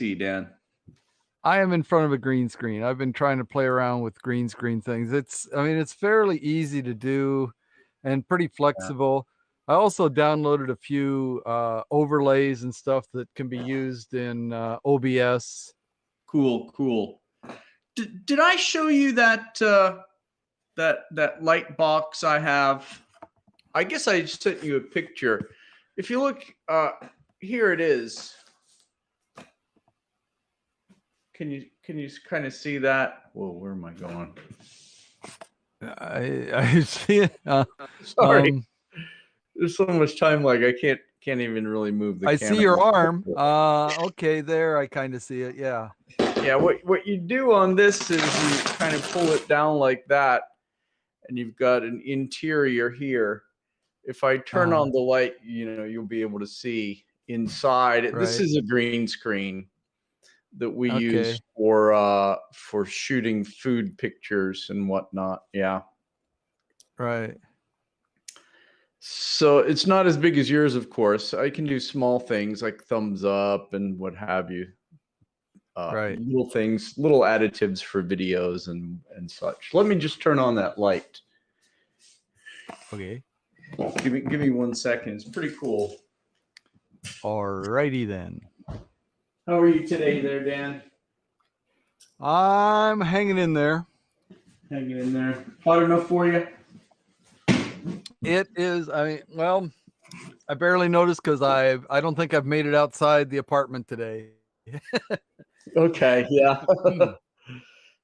see, Dan? I am in front of a green screen. I've been trying to play around with green screen things. I mean, it's fairly easy to do and pretty flexible. I also downloaded a few overlays and stuff that can be used in OBS. Cool. Did I show you that that light box I have? I guess I just sent you a picture. If you look, here it is. Can you kind of see that? Whoa, where am I going? I see it. Sorry, there's so much time lag. I can't even really move the camera. I see your arm. Okay, there. I kind of see it. Yeah. Yeah. What you do on this is you kind of pull it down like that, and you've got an interior here. If I turn on the light, you'll be able to see inside. Right. This is a green screen that we use for shooting food pictures and whatnot. Yeah. Right. So it's not as big as yours, of course. I can do small things like thumbs up and what have you. Right. Little things, little additives for videos and such. Let me just turn on that light. Okay. Give me 1 second. It's pretty cool. Alrighty then. How are you today there, Dan? I'm hanging in there. Hanging in there. Hot enough for you? It is. I mean, well, I barely noticed because I don't think I've made it outside the apartment today. Okay. Yeah.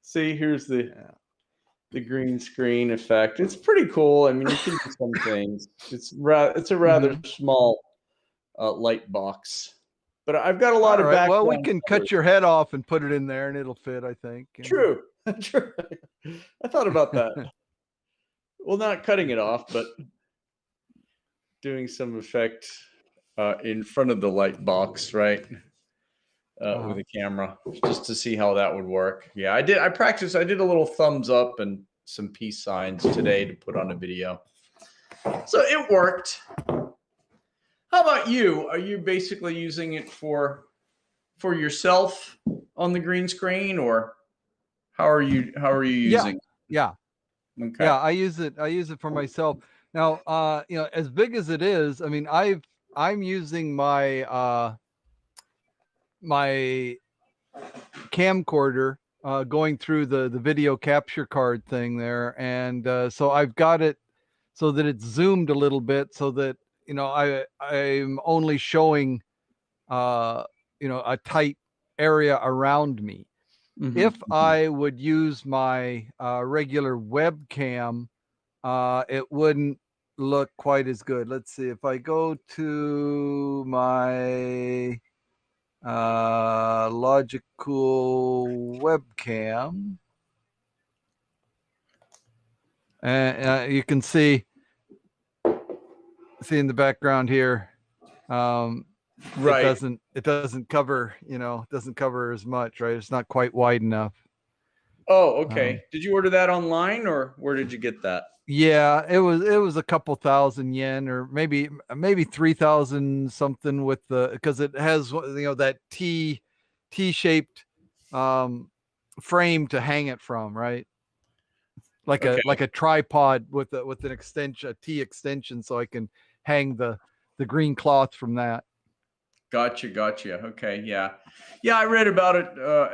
See, here's the green screen effect. It's pretty cool. I mean, you can do some things. It's a rather small light box. But I've got a lot of background. Well, we can cut your head off and put it in there, and it'll fit, I think. True. I thought about that. Well, not cutting it off, but doing some effect in front of the light box, right? With a camera, just to see how that would work. Yeah, I practiced. I did a little thumbs up and some peace signs today to put on a video. So it worked. How about you? Are you basically using it for yourself on the green screen, or how are you using it? Yeah. Okay. Yeah, I use it for myself. Now, as big as it is, I mean, I'm using my my camcorder going through the video capture card thing there, and so I've got it so that it's zoomed a little bit so that I'm only showing a tight area around me. If I would use my regular webcam, it wouldn't look quite as good. Let's see, if I go to my logical webcam, and you can see in the background here, right, it doesn't cover as much, right? It's not quite wide enough. Oh, okay. Did you order that online, or where did you get that? Yeah, it was a couple thousand yen, or maybe 3,000 something, with because it has that T-shaped frame to hang it from, right? Like a tripod with an extension, a T extension, so I can hang the green cloth from that. Gotcha. Okay, yeah. I read about it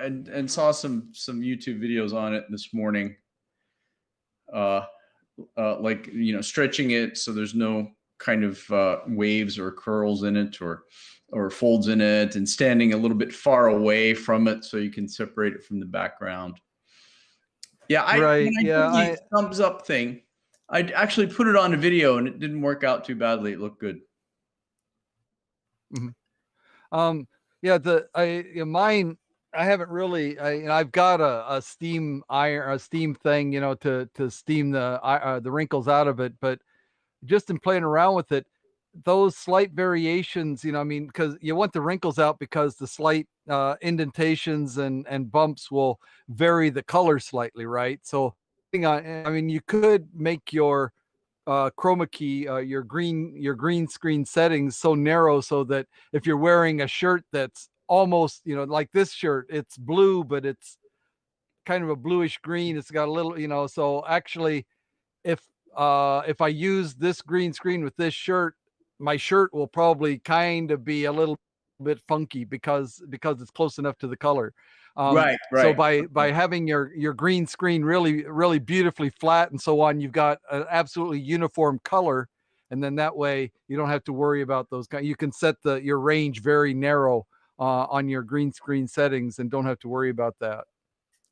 and saw some YouTube videos on it this morning. Like stretching it so there's no kind of waves or curls in it or folds in it, and standing a little bit far away from it so you can separate it from the background. Yeah, when I did the thumbs up thing, I actually put it on a video and it didn't work out too badly. It looked good. Mine, I haven't really. I've got a steam thing, to steam the wrinkles out of it. But just in playing around with it, those slight variations, because you want the wrinkles out because the slight indentations and bumps will vary the color slightly, right? So, you could make your chroma key, your green screen settings so narrow so that if you're wearing a shirt that's almost, you know, like this shirt, it's blue, but it's kind of a bluish green. It's got a little, you know, so actually if I use this green screen with this shirt, my shirt will probably kind of be a little bit funky because it's close enough to the color. Right, So right. by having your green screen really beautifully flat and so on, you've got an absolutely uniform color, and then that way you don't have to worry about those kind. You can set your range very narrow on your green screen settings and don't have to worry about that.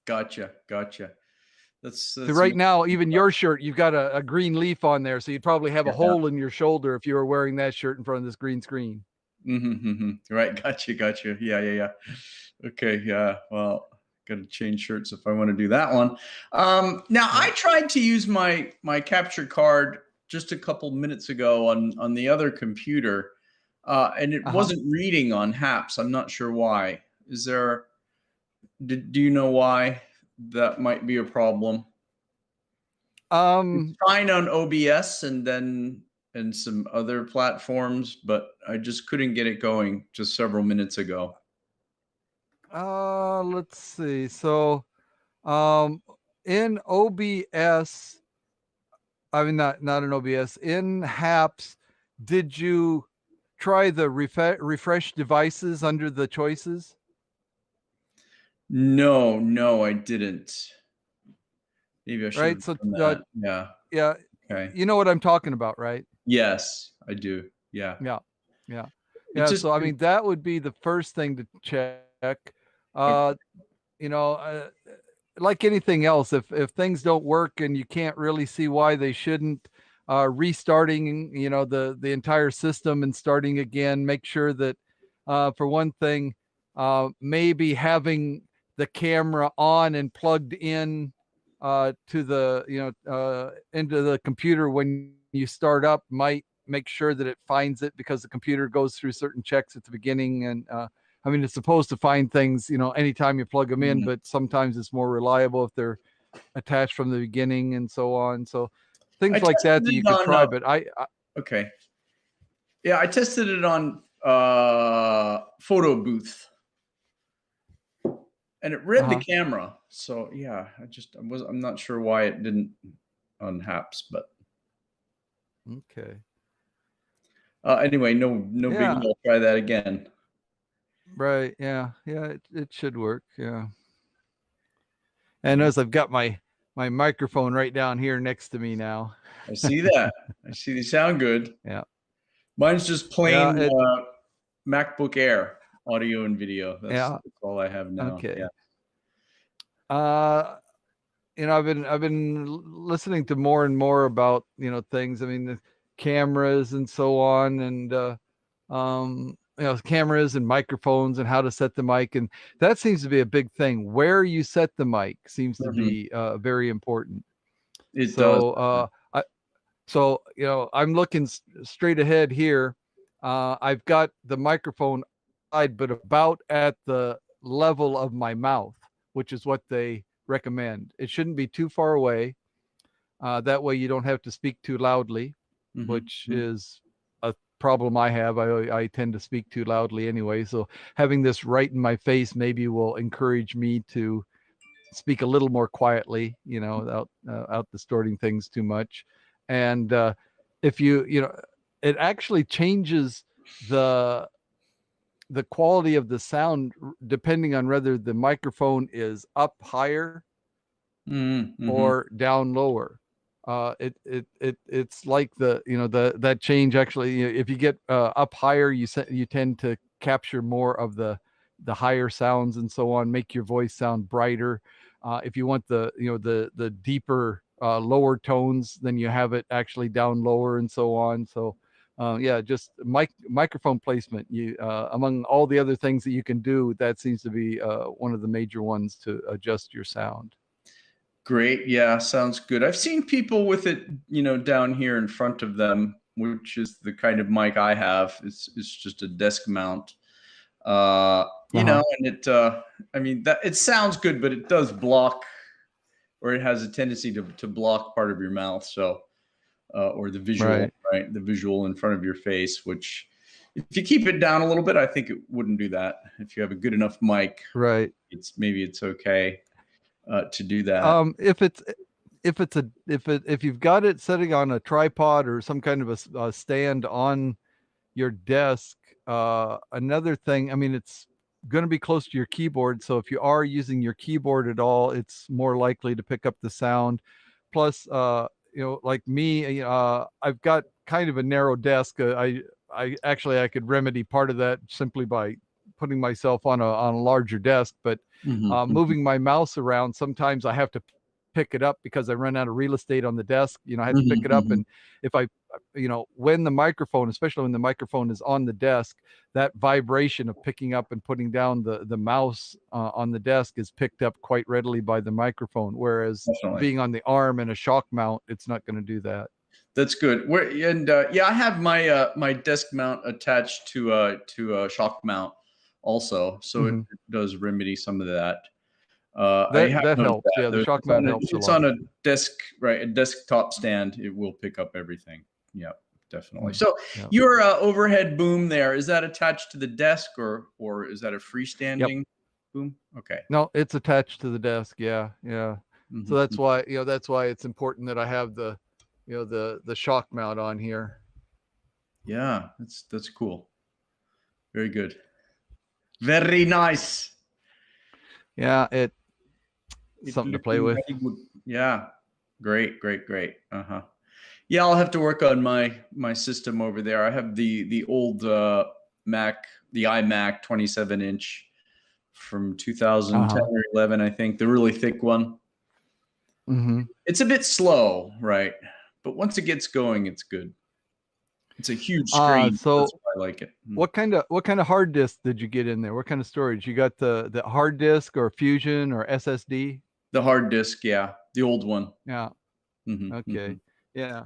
Gotcha, gotcha. So That's right now, even your shirt, you've got a green leaf on there, so you'd probably have a yeah. hole in your shoulder if you were wearing that shirt in front of this green screen. Right, gotcha. Yeah. Okay, yeah. Well, got to change shirts if I want to do that one. Now, Yeah. I tried to use my capture card just a couple minutes ago on the other computer, and it Uh-huh. wasn't reading on HAPS. I'm not sure why. Is there? Do you know why that might be a problem? It's Um, fine on OBS and some other platforms, but I just couldn't get it going just several minutes ago. let's see. So, um, in OBS, I mean, not in OBS, in HAPS, did you try the refresh devices under the choices? No, I didn't. Maybe I should Right. have So, done that. Yeah. yeah, Okay. you know what I'm talking about, right? Yes, I do. Yeah. Yeah. Yeah. It Yeah. just So, I mean, that would be the first thing to check. okay. Uh, you know, like anything else, if things don't work and you can't really see why they shouldn't, restarting, you know, the entire system and starting again, make sure that, for one thing, maybe having the camera on and plugged in to the, you know, into the computer when you start up might make sure that it finds it, because the computer goes through certain checks at the beginning. And I mean, it's supposed to find things, you know, anytime you plug them in, Mm. but sometimes it's more reliable if they're attached from the beginning and so on. So I things like tested that you it could on try, but okay. Yeah, I tested it on photo booth and it read the uh-huh. camera. So yeah, I'm not sure why it didn't on HAPS, but Okay. anyway, no big Yeah. deal. I'll try that again. Right. Yeah. Yeah. It should work. Yeah. And as I've got my microphone right down here next to me now. I see that. I see they sound good. Yeah. Mine's just Yeah. plain MacBook Air audio and video. Yeah. That's all I have now. Okay. Yeah. Uh, you know, I've been listening to more and more about, you know, things. I mean, the cameras and so on, and you know, cameras and microphones and how to set the mic, and that seems to be a big thing. Where you set the mic seems to Mhm. be very important. It does. So, so you know, I'm looking straight ahead here. I've got the microphone side, but about at the level of my mouth, which is what they recommend. It shouldn't be too far away. That way you don't have to speak too loudly, Mhm, which mhm. is a problem I have. I tend to speak too loudly anyway. So having this right in my face maybe will encourage me to speak a little more quietly, you know, without out distorting things too much. And if you know, it actually changes the quality of the sound depending on whether the microphone is up higher Mhm, mhm. or down lower. It's like the, you know, that change actually, you know, if you get up higher, you tend to capture more of the higher sounds and so on, make your voice sound brighter. If you want the, you know, the deeper lower tones, then you have it actually down lower and so on. So yeah, just microphone placement. You among all the other things that you can do, that seems to be one of the major ones to adjust your sound. Great. Yeah, sounds good. I've seen people with it, down here in front of them, which is the kind of mic I have. It's just a desk mount. Uh-huh. And I mean that it sounds good, but it does block, or it has a tendency to block part of your mouth. So or the visual, Right. right? The visual in front of your face, which If you keep it down a little bit, I think it wouldn't do that. If you have a good enough mic, Right. maybe it's okay to do that. If you've got it sitting on a tripod or some kind of a stand on your desk, another thing, I mean, it's going to be close to your keyboard, so if you are using your keyboard at all, it's more likely to pick up the sound. Plus, like me, I've got kind of a narrow desk. I could remedy part of that simply by putting myself on a larger desk, but moving my mouse around, sometimes I have to pick it up because I run out of real estate on the desk. I have to pick it up, and if I, when the microphone, especially when the microphone is on the desk, that vibration of picking up and putting down the mouse on the desk is picked up quite readily by the microphone. Whereas Definitely. being on the arm and a shock mount, it's not going to do that. That's good. I have my desk mount attached to a shock mount also, so it does remedy some of that. I have That noticed helps. that. Yeah, the shock mount helps If a it's lot. on a desk, right, a desktop stand, it will pick up everything. Yeah, definitely. So your overhead boom there, is that attached to the desk or is that a freestanding boom? Okay. No, it's attached to the desk. Yeah. So that's why it's important that I have the shock mount on here. Yeah, that's cool. Very good. Very nice. Yeah, it's something to play with. Yeah, great. Yeah, I'll have to work on my system over there. I have the old Mac, the iMac 27-inch from 2010 or 11, I think, the really thick one. It's a bit slow, right? But once it gets going, it's good. It's a huge screen, so that's why I like it. What kind of hard disk did you get in there? What kind of storage? You got the hard disk or Fusion or SSD? The hard disk, yeah, the old one. Yeah. Okay. Yeah.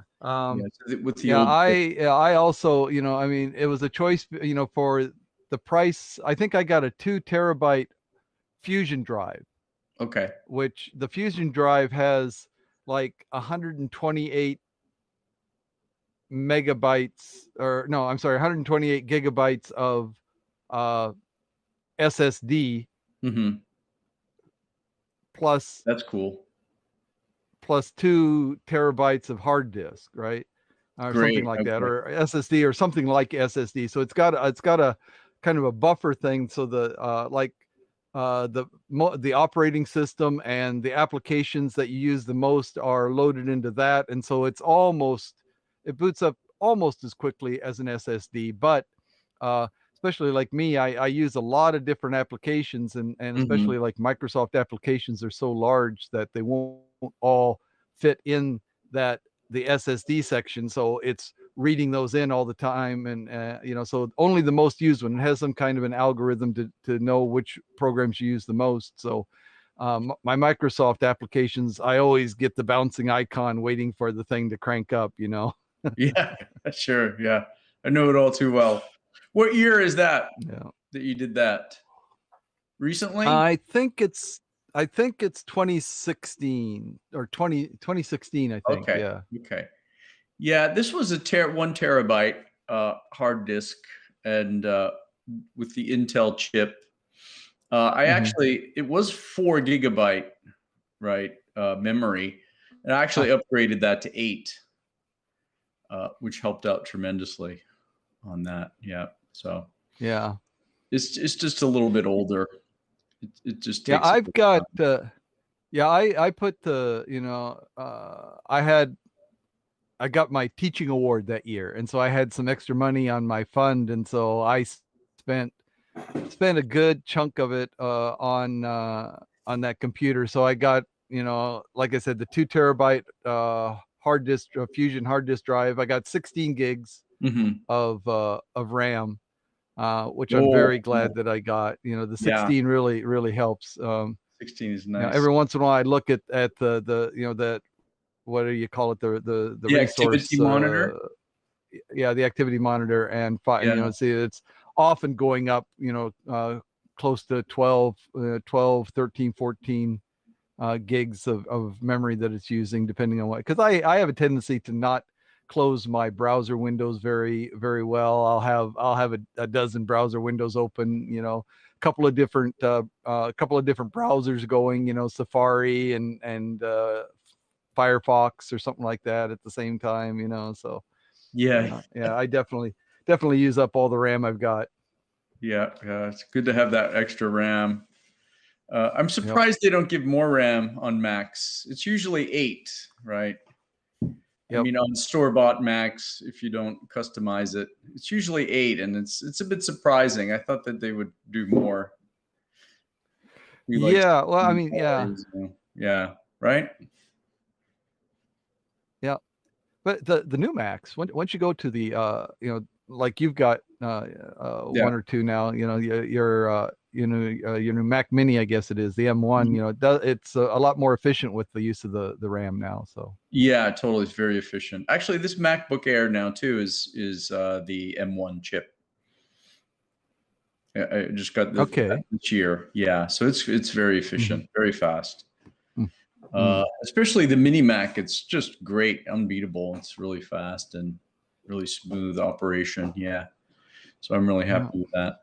With the old. I also, I mean, it was a choice, for the price. I think I got a 2 terabyte Fusion drive. Okay. Which the Fusion drive has like 128 megabytes, or no, I'm sorry, 128 gigabytes of SSD. Plus, that's cool. Plus 2 terabytes of hard disk, right? Or something like that, or SSD or something like SSD. So it's got a kind of a buffer thing. So the the operating system and the applications that you use the most are loaded into that, and so it boots up almost as quickly as an SSD. But especially like me, I use a lot of different applications, and especially like Microsoft applications are so large that they won't all fit in the SSD section. So it's reading those in all the time, and so only the most used one. It has some kind of an algorithm to know which programs you use the most. So my Microsoft applications, I always get the bouncing icon waiting for the thing to crank up. Yeah, sure. Yeah, I know it all too well. What year is that? Yeah, that you did that recently? I think it's 2016 or 2016. I think. Okay. Yeah. Okay. Yeah, this was a 1 terabyte hard disk, and with the Intel chip. It was 4 gigabyte, right, memory, and I actually upgraded that to 8, which helped out tremendously on that. Yeah. So yeah, it's just a little bit older. It just takes. Yeah, I've got. I put I got my teaching award that year, and so I had some extra money on my fund, and so I spent a good chunk of it on that computer. So I got, like I said, the 2 terabyte hard disk, Fusion hard disk drive. I got 16 gigs of RAM, which I'm very glad that I got. The 16 really helps. 16 is nice. Every once in a while, I look at the that, what do you call it, the resource activity monitor. Yeah, the activity monitor, and see it's often going up, close to 12, 13, 14 gigs of memory that it's using, depending on what, because I have a tendency to not close my browser windows very, very well. I'll have a dozen browser windows open, you know, a couple of different browsers going, you know, Safari and Firefox or something like that at the same time, you know. So Yeah. yeah, I definitely use up all the RAM I've got. Yeah. It's good to have that extra RAM. I'm surprised they don't give more RAM on Macs. It's usually 8, right? I Yep. mean, on store-bought Macs, if you don't customize it, it's usually 8, and it's a bit surprising. I thought that they would do more. We like Yeah. Well, I mean, yeah. Yeah, right? Yeah. But the new Macs, once you go to the you know, like you've got Yeah. one or two now, you know, your new Mac Mini, I guess it is, the M1, you know, it's a lot more efficient with the use of the RAM now. So Yeah, totally. It's very efficient. Actually, this MacBook Air now too is the M1 chip. I just got okay. this year. Yeah, so it's very efficient, very fast. Mm-hmm. Especially the mini Mac, it's just great, unbeatable. It's really fast and really smooth operation. Yeah, so I'm really happy with that.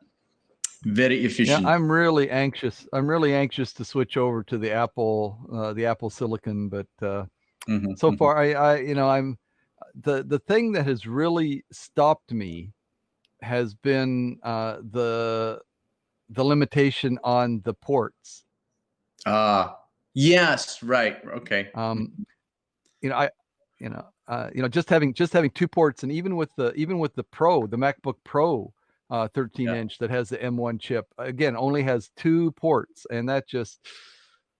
Very Yeah, efficient. I'm really anxious. I'm really anxious to switch over to the Apple Silicon, but so Mm-hmm. far, you know, I'm the thing that has really stopped me has been the limitation on the ports. Yes, right. Okay. You know, just having 2 ports, and even with the the MacBook Pro 13 Yeah. inch that has the M1 chip, again, only has 2 ports, and that just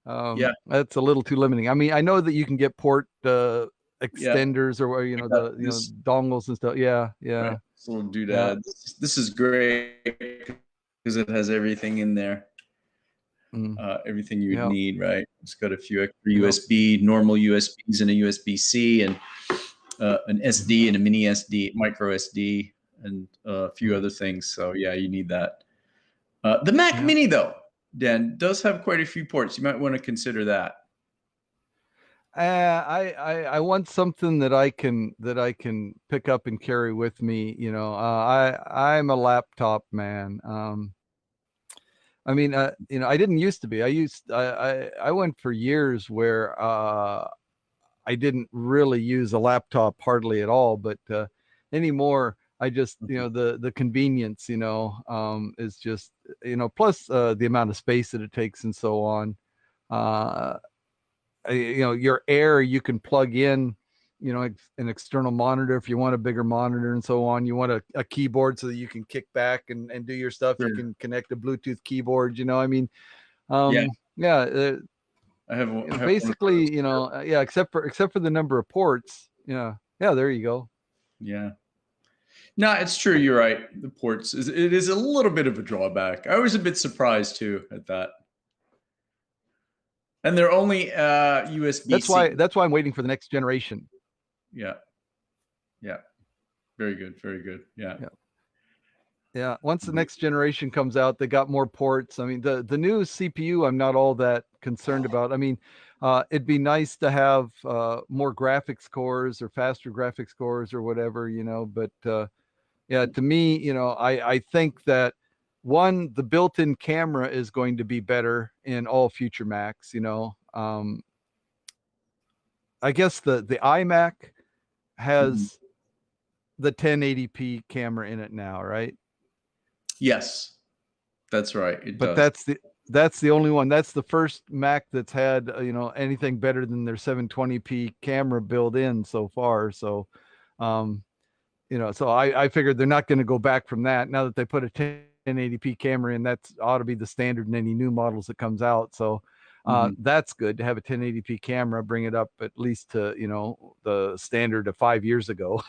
Yeah. that's a little too limiting. I mean, I know that you can get port Yeah. extenders or you I know got the this. dongles and stuff. Yeah, Right. yeah, This little yeah. doodad. This is great because it has everything in there. Mm, Everything you would yeah, need, right? It's got a few extra yeah. USB, normal USBs, and a USB-C, and an SD and a mini SD, micro SD, and a few other things. So yeah, you need that. The Mac Yeah. Mini, though, Dan, does have quite a few ports. You might want to consider that. I want something that I can pick up and carry with me. You know, I'm a laptop man. I mean, you know, I didn't used to be. I went for years where I didn't really use a laptop hardly at all, but anymore, I just, you know, the convenience, you know, is just, you know, plus the amount of space that it takes and so on. Uh, you know, your Air, you can plug in, you know, an external monitor if you want a bigger monitor and so on. You want a keyboard so that you can kick back and do your stuff. You Sure. can connect a Bluetooth keyboard, you know, I mean, Yeah, yeah, I you know, have one of those. basically, you know, yeah, except for the number of ports. Yeah, yeah, there you go. Yeah. No, it's true. You're right. The ports it is a little bit of a drawback. I was a bit surprised too at that. And they're only USB-C. That's why I'm waiting for the next generation. Yeah. Yeah. Very good. Very good. Yeah. Yeah. Yeah, once the next generation comes out, they got more ports. I mean, the new CPU, I'm not all that concerned about. I mean, it'd be nice to have more graphics cores or faster graphics cores or whatever, you know. But yeah, to me, you know, I think that one, the built-in camera is going to be better in all future Macs. You know, I guess the iMac Mhm. has the 1080p camera in it now, right? Yes, that's right. It But does. that's the only one. That's the first Mac that's had you know, anything better than their 720p camera built in so far. So, um, you know, so I figured they're not going to go back from that now that they put a 1080p camera in. That's ought to be the standard in any new models that comes out. So. Mhm. That's good to have a 1080p camera, bring it up at least to, you know, the standard of 5 years ago.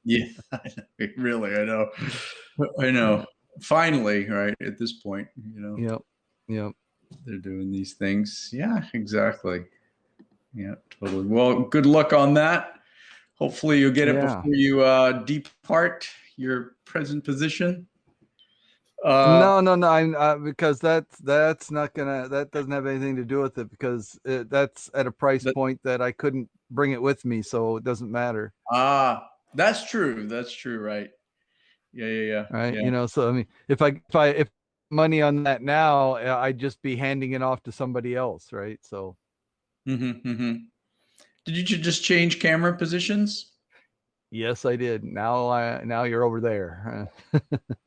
Yeah, really, I know. I know. Finally, right at this point, Yep. Yep. they're doing these things. Yeah, exactly. Yeah, totally. Well, good luck on that. Hopefully, you'll get it Yeah. before you depart your present position. No, no, no. I'm because that's not gonna that doesn't have anything to do with it because that's at a price that, point that I couldn't bring it with me, so it doesn't matter, that's true. That's true. Right. Yeah. Yeah. Yeah. right? Yeah. So I mean, if money on that now, I'd just be handing it off to somebody else, right? So Hmm. Did you just change camera positions? yes, I did. Now you're over there.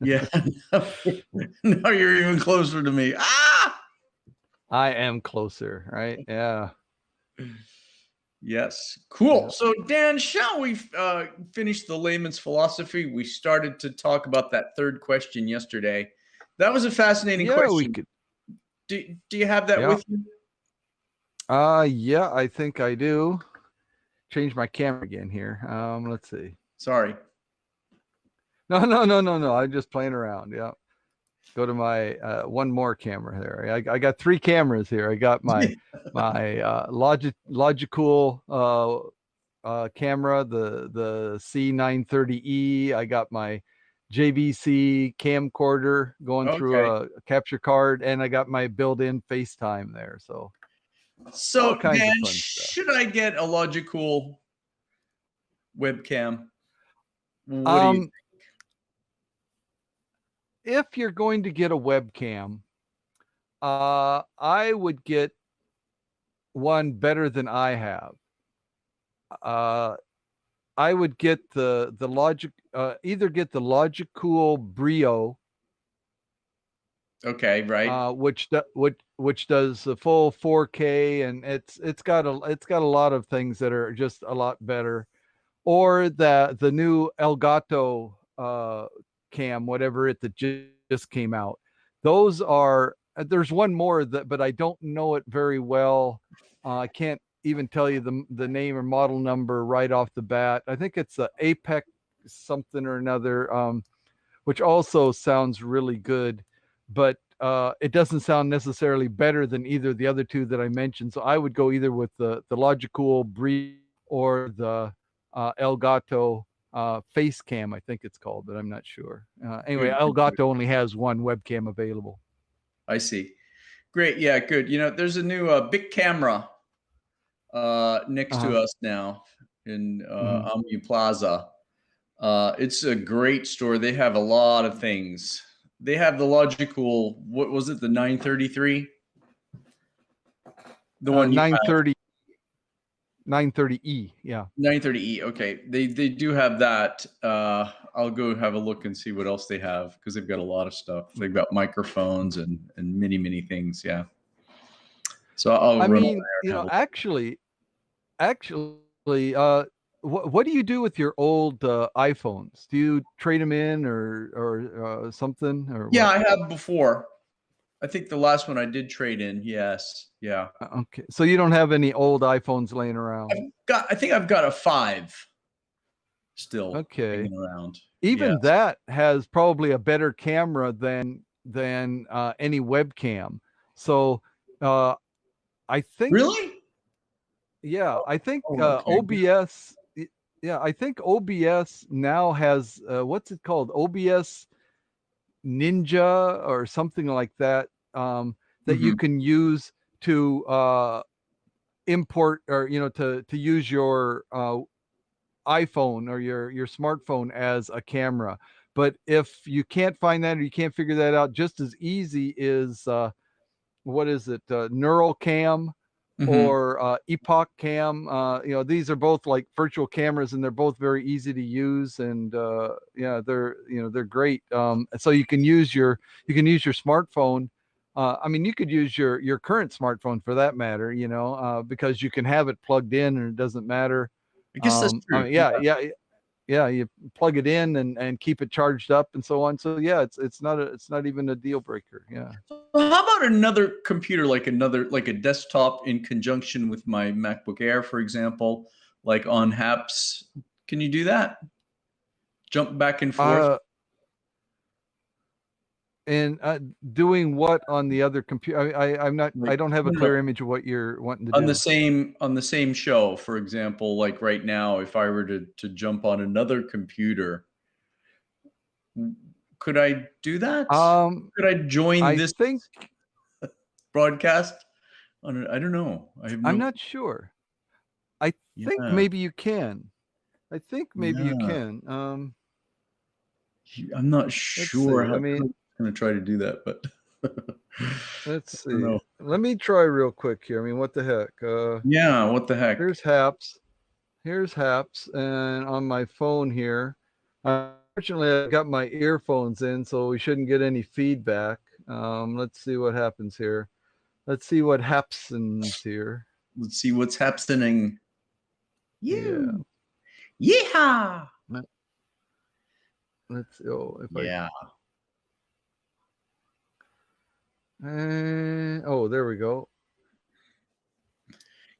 Yeah. Now you're even closer to me. Ah! I am closer, right? Yeah, Yes. Cool. yeah, So, Dan, shall we finish the layman's philosophy? We started to talk about that third question yesterday. That was a fascinating yeah. We question. could. Do you have that Yeah. with you? Yeah. I think I do. Change my camera again here. Let's see. Sorry. No, no, no, no, no. I'm just playing around. Yeah. Go to my one more camera there. I got three cameras here. I got my logical camera, the C930E. I got my JVC camcorder going through Okay. a capture card, and I got my built-in FaceTime there. So all So, kinds of Dan, fun stuff. should I get a logical webcam? What do you? Um, if you're going to get a webcam, I would get one better than I have. Uh, I would get the logic either get the Logicool Brio, Okay. Right. which does the full 4K, and it's got a lot of things that are just a lot better, or the new Elgato cam, whatever it that just came out. Those are there's one more that, but I don't know it very well. I can't even tell you the name or model number right off the bat. I think it's a Apex something or another, which also sounds really good, but it doesn't sound necessarily better than either of the other two that I mentioned. So I would go either with the Logicool Brio or the Elgato Facecam, I think it's called, but I'm not sure. Anyway, Good. Good. Good. Elgato only has one webcam available. I see. Great. Yeah. Good. There's a new big camera next Uh-huh. to us now in Mhm. Omni Plaza. It's a great store. They have a lot of things. They have the logical, what was it, the 933? The one you have, 930 930E. Yeah. 930E. Okay. They do have that. I'll go have a look and see what else they have because they've got a lot of stuff. They've got microphones and many things. Yeah. So I'll I run over mean, there and have a look. actually, what do you do with your old iPhones? Do you trade them in or something or Yeah, what? I have before. I think the last one I did trade in. Yes. Yeah. Okay, so you don't have any old iPhones laying around. I think I've got a 5 still Okay, hanging around. even Yes. that has probably a better camera than any webcam. So uh, I think, Really? yeah, I think Oh, okay. OBS. Yeah, I think OBS now has what's it called? OBS Ninja or something like that, that you Mhm. can use to import, or to use your iPhone or your smartphone as a camera. But if you can't find that or you can't figure that out, just as easy is what is it? Neural Cam Mhm. or Epoch Cam. These are both like virtual cameras, and they're both very easy to use. And yeah, they're great. So you can use your smartphone. I mean, you could use your current smartphone for that matter. Because you can have it plugged in, and it doesn't matter. I guess that's I true. mean, Yeah. yeah, you plug it in and keep it charged up and so on. So yeah, it's not even a deal breaker. Yeah. Well, how about another computer, like a desktop in conjunction with my MacBook Air, for example, like on HAPS? Can you do that? Jump back and forth? Uh, and doing what on the other computer? I Like, don't have a no, no, clear image of what you're wanting to on the do. same show, for example, like right now, if I were to jump on another computer, Could I do that? Could I join I this think broadcast? I don't know. I'm not sure. I think Yeah. maybe you can. I think maybe you Yeah. can. I'm not Let's sure see. how I I'm mean, going to try to do that, but let's I don't see. know. Let me try real quick here. I mean, what the heck? Yeah, what the heck? Here's Haps. Here's Haps, and on my phone here. Unfortunately, I got my earphones in, so we shouldn't get any feedback. Let's see what happens here. Let's see what happens here. Let's see what's happening. Yeah. Yeehaw! Let's see. Oh, if Yeah. oh, there we go.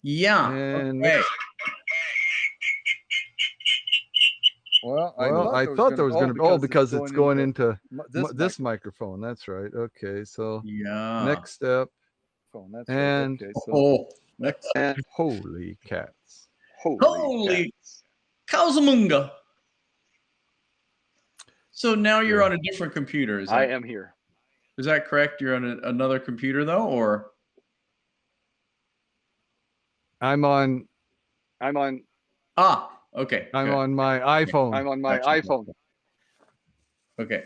Yeah. And Okay. well, I thought there was going to. Oh, because it's going into this microphone. That's right. Okay, so Yeah. next step. And Oh, next. holy cats! Holy cowsamunga. So now you're Yeah. on a different computer. I am here. Is that correct? You're on another computer though, or? I'm on. Ah, okay. I'm good. on my iPhone. I'm on my Gotcha. iPhone. Okay.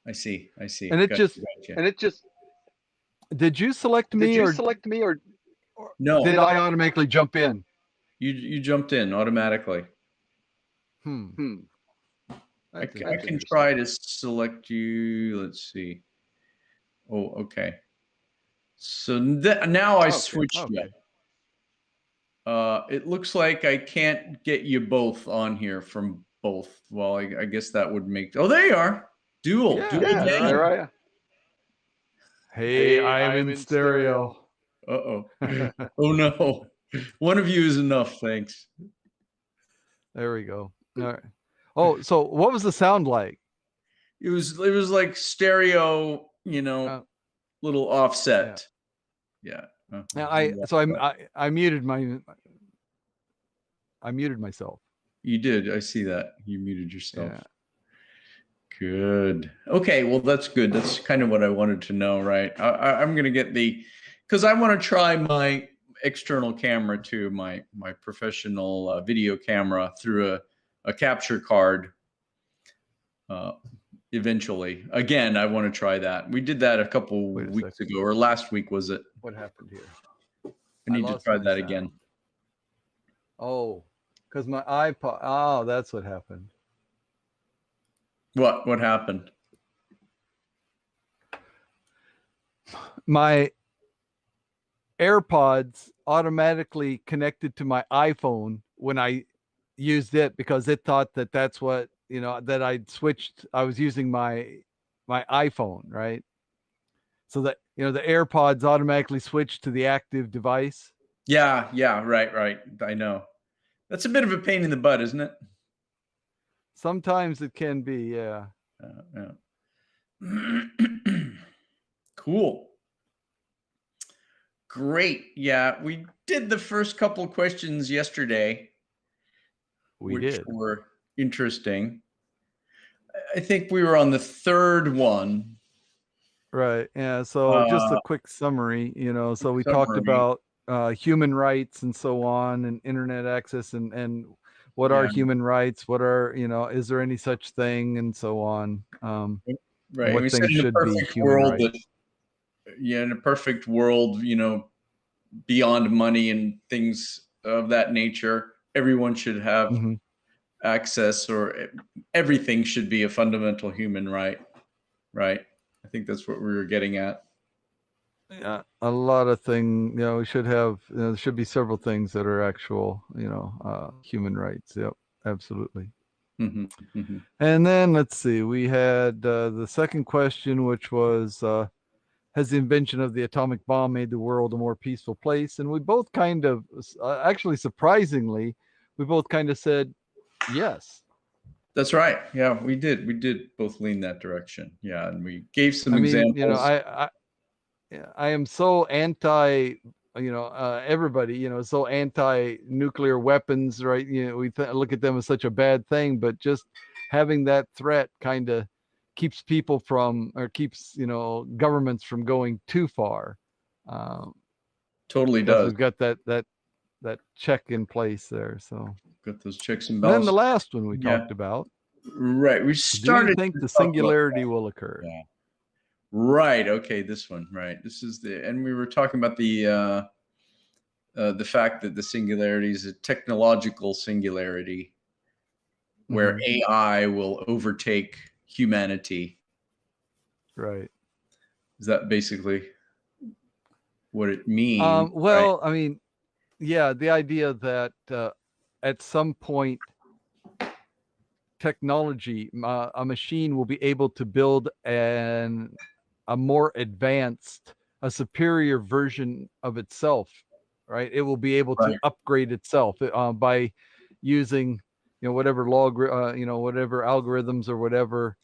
I see. And it Gotcha, gotcha. Did you select me Did you or select me or No, did I automatically jump in? you jumped in automatically. I can try to select you. Let's see. Oh, okay. So now I switched you. It looks like I can't get you both on here from both. Well, I guess that would make. Oh, there you are. Dual. Yeah, Dual there gang. I am. Hey, I'm in stereo. Uh-oh. Oh no. One of you is enough, thanks. There we go. All right. Oh, so what was the sound like? It was like stereo, little offset. Yeah. Now I muted myself. You did. I see that. You muted yourself. Yeah. Good. Okay. Well, that's good. That's kind of what I wanted to know, right? I'm going to get because I want to try my external camera too, my professional video camera through a capture card. Eventually, again, I want to try that. We did that a couple weeks ago, or last week, was it? What happened here? I need to try that again. Oh, because my iPod. Oh, that's what happened. What happened? My AirPods automatically connected to my iPhone when I used it because it thought that that's what, that I'd switched. I was using my iPhone, right? So that, the AirPods automatically switched to the active device. Yeah, right. I know. That's a bit of a pain in the butt, isn't it? Sometimes it can be, yeah. Yeah. Cool. Great. Yeah, we did the first couple of questions yesterday. Which were interesting. I think we were on the third one. Right. Yeah. So just a quick summary, so we talked about human rights and so on, and internet access, and what are human rights? What are, is there any such thing, and so on. Right. What we things should be human rights. In a perfect world, beyond money and things of that nature, everyone should have access, or everything should be a fundamental human right. Right. I think that's what we were getting at. Yeah, a lot of things, we should have, there should be several things that are actual, human rights. Yep, absolutely. And then let's see, we had the second question, which was, has the invention of the atomic bomb made the world a more peaceful place? And we both kind of, actually surprisingly, we both kind of said yes. That's right. Yeah, we did both lean that direction. Yeah, and we gave some examples. I am so anti, everybody, so anti-nuclear weapons, right? We look at them as such a bad thing, but just having that threat kind of keeps people from, or keeps, you know, governments from going too far. Totally Because does. we've got that check in place there. So Got those checks and then the balances. last one we Yeah. talked about. Right. We Do you started think to the talk about singularity that. will occur? Yeah. Right. Okay. This one. Right. This is and we were talking about the fact that the singularity is a technological singularity where Mm-hmm. AI will overtake humanity. Right. Is that basically what it means? Right. Well, I mean, yeah, the idea that at some point technology, a machine will be able to build a more advanced, a superior version of itself, right? It will be able to Right. upgrade itself by using, you know, whatever you know, whatever algorithms or whatever.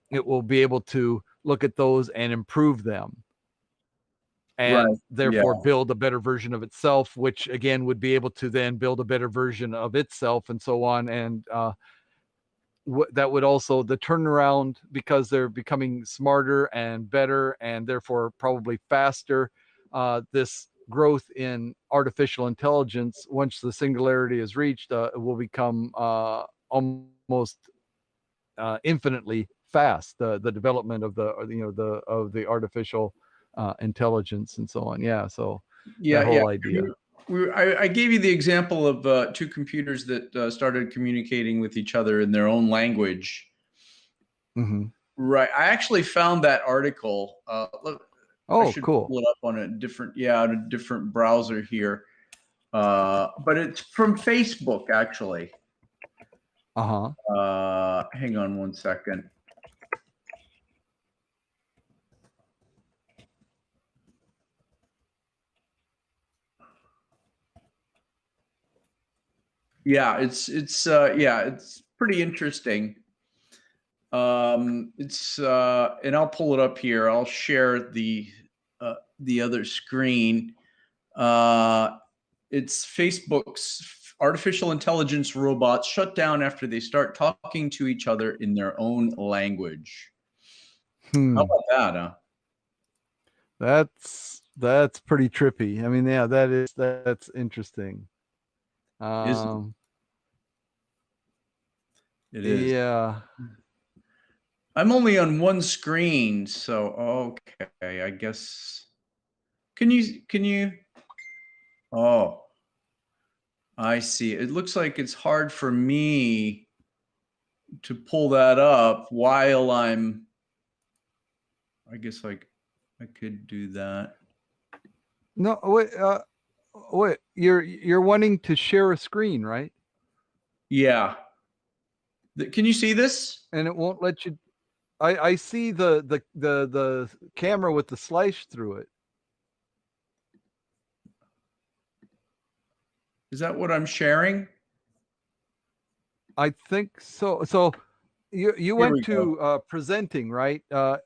It will be able to look at those and improve them, Right. and Yeah. therefore build a better version of itself, which again would be able to then build a better version of itself, and so on. And that would also, the turnaround, because they're becoming smarter and better and therefore probably faster, this growth in artificial intelligence, once the singularity is reached, will become almost infinitely fast, the development of the, you know, the artificial intelligence and so on. Yeah, so that Yeah. Yeah. whole idea. I gave you the example of two computers that started communicating with each other in their own language. Hmm. Right. I actually found that article. Look, I Oh, should cool. pull it up on a different, on a different browser here. But it's from Facebook, actually. Uh-huh. Hang on one second. Yeah, it's pretty interesting. It's and I'll pull it up here. I'll share the other screen. Uh, it's Facebook's artificial intelligence robots shut down after they start talking to each other in their own language. How Hmm. about that, huh? That's pretty trippy. I mean, yeah, that's interesting. Is it is. Yeah. I'm only on one screen, so okay, I guess. Can you oh, I see. It looks like it's hard for me to pull that up while I guess like I could do that. No, wait, wait, you're wanting to share a screen, right? Yeah. Can you see this? And it won't let you. I see the camera with the slice through it. Is that what I'm sharing? I think so. So you Here went we go. to presenting, right? Yeah,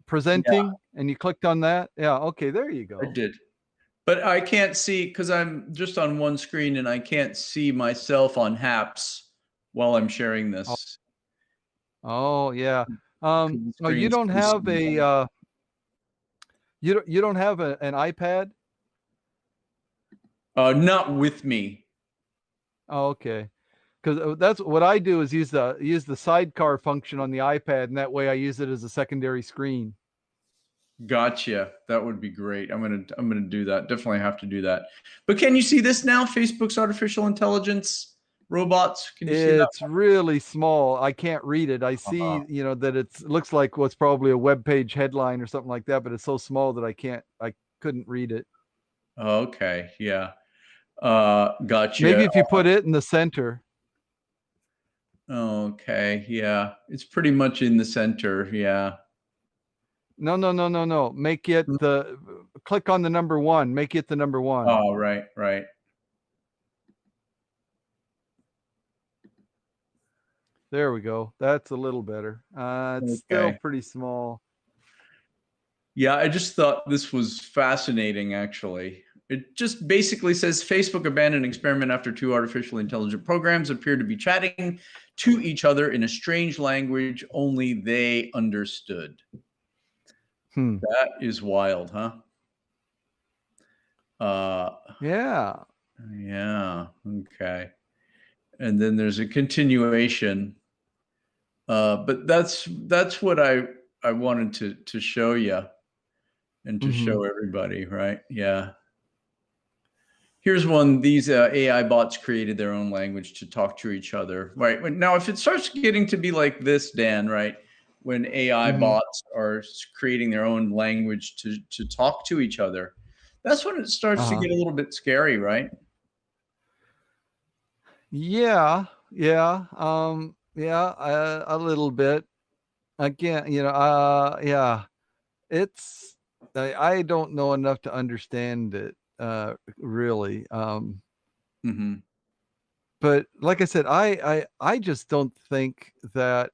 Presenting, and you clicked on that. Yeah, okay, there you I go. did. But I can't see because I'm just on one screen and I can't see myself on Haps while I'm sharing Oh, this. oh yeah. 'Cause the Oh, you screen's don't too have a small. you don't have an iPad? Not with me. Oh, okay. Because that's what I do, is use the sidecar function on the iPad, and that way I use it as a secondary screen. Gotcha. That would be great. I'm gonna do that. Definitely have to do that. But can you see this now? Facebook's artificial intelligence robots. Can you see that? It's really small. I can't read it. I Uh-huh. see, you know, that it looks like what's probably a web page headline or something like that, but it's so small that I couldn't read it. Okay. Yeah. Maybe Gotcha. if you put it in the center. Okay. Yeah. It's pretty much in the center. Yeah. No, no, no, no, no. Make it the click on the number one. Make it the number one. Oh, right. Right. There we go. That's a little better. It's still Okay. pretty small. Yeah. I just thought this was fascinating, actually. It just basically says Facebook abandoned experiment after 2 artificially intelligent programs appeared to be chatting to each other in a strange language only they understood. That is wild, huh? Yeah. Yeah. Okay. And then there's a continuation. But that's what I wanted to show you and to show everybody, right? Yeah. Here's one. These AI bots created their own language to talk to each other, right? Now, if it starts getting to be like this, Dan, right? When AI bots are creating their own language to talk to each other, that's when it starts to get a little bit scary, right? Yeah. Yeah. Yeah. A little bit. Again, yeah. It's I don't know enough to understand it really. But like I said, I just don't think that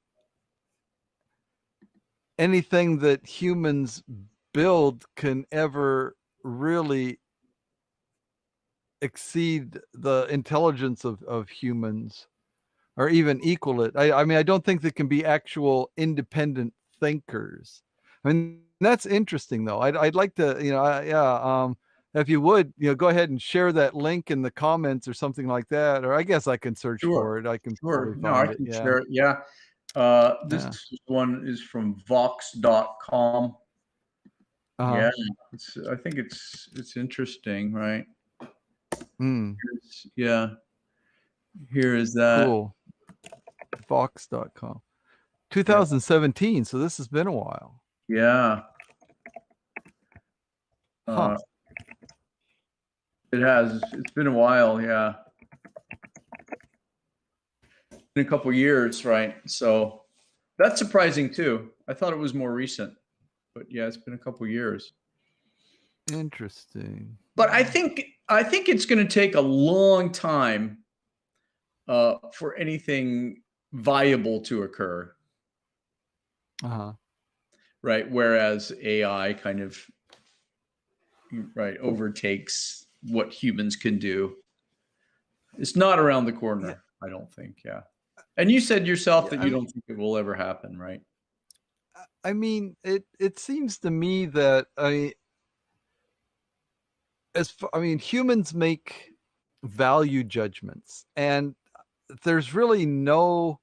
anything that humans build can ever really exceed the intelligence of humans or even equal it. I mean, I don't think there can be actual independent thinkers. I mean, that's interesting though. I'd like to, if you would, go ahead and share that link in the comments or something like that. Or I guess I can search for it. I can probably No, I find it. can Yeah. share it. Yeah. This one is from vox.com. Yeah. I think it's interesting, right? Yeah. Here is that. Cool. Vox.com. 2017. So this has been a while. Yeah. It has. It's been a while. Yeah. In a couple years, right? So that's surprising too. I thought it was more recent, but yeah, it's been a couple years. Interesting. But I think it's going to take a long time for anything viable to occur. Right. Whereas AI kind of overtakes what humans can do. It's not around the corner, I don't think. Yeah. And you said yourself that you don't think it will ever happen, right? I mean, it seems to me that humans make value judgments, and there's really no.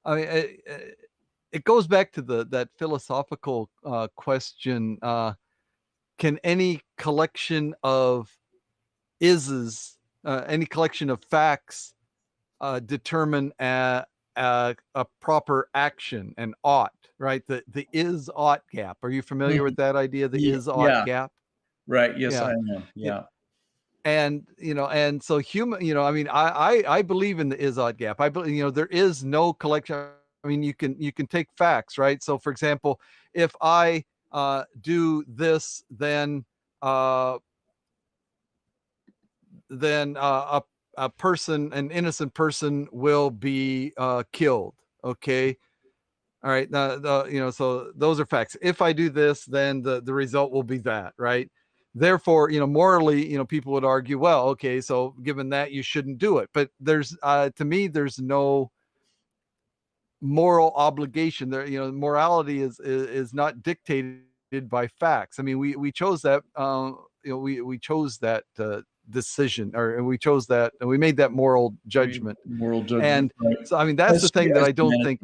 It goes back to that philosophical question: can any collection of any collection of facts determine a proper action, an ought, right? The is ought gap. Are you familiar with that idea? The is ought gap? Right. Yes, Yeah. I am. Yeah. And and so human, I mean, I believe in the is ought gap. I believe, there is no collection. I mean, you can take facts, right? So for example, if I do this, then a person, an innocent person, will be killed. Okay. All right. So those are facts. If I do this, then the result will be that, right? Therefore, morally, people would argue, well, okay, so given that, you shouldn't do it. But there's, to me, there's no moral obligation there. Morality is not dictated by facts. I mean, we chose that, we chose that decision, or we chose that, and we made that moral judgment. And right. so, I mean, that's the thing that I don't think